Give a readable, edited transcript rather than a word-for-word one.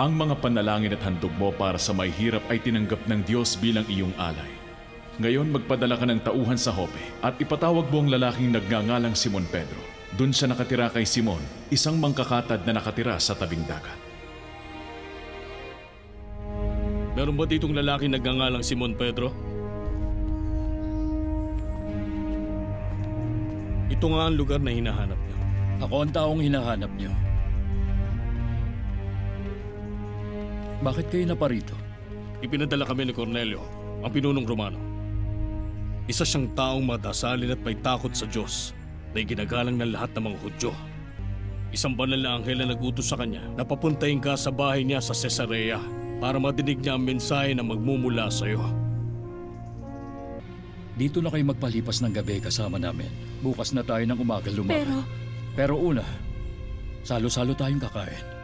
Ang mga panalangin at handog mo para sa may hirap ay tinanggap ng Diyos bilang iyong alay. Ngayon magpadala ka ng tauhan sa Jope at ipatawag mo ang lalaking nagngangalang Simon Pedro. Doon siya nakatira kay Simon, isang mangkakatad na nakatira sa tabing dagat. Meron ba ditong lalaking nagngangalang Simon Pedro? Ito nga ang lugar na hinahanap niyo. Ako ang taong hinahanap niyo. Bakit kayo naparito? Ipinadala kami ni Cornelio, ang pinunong Romano. Isa siyang taong madasalin at may takot sa Diyos na iginagalang ng lahat ng mga Hudyo. Isang banal na anghel na nagutos sa kanya na papuntahin ka sa bahay niya sa Cesarea para madinig niya ang mensahe na magmumula sa iyo. Dito na kayo magpalipas ng gabi kasama namin. Bukas na tayo ng umaga lumakad. Pero una, salo-salo tayong kakain.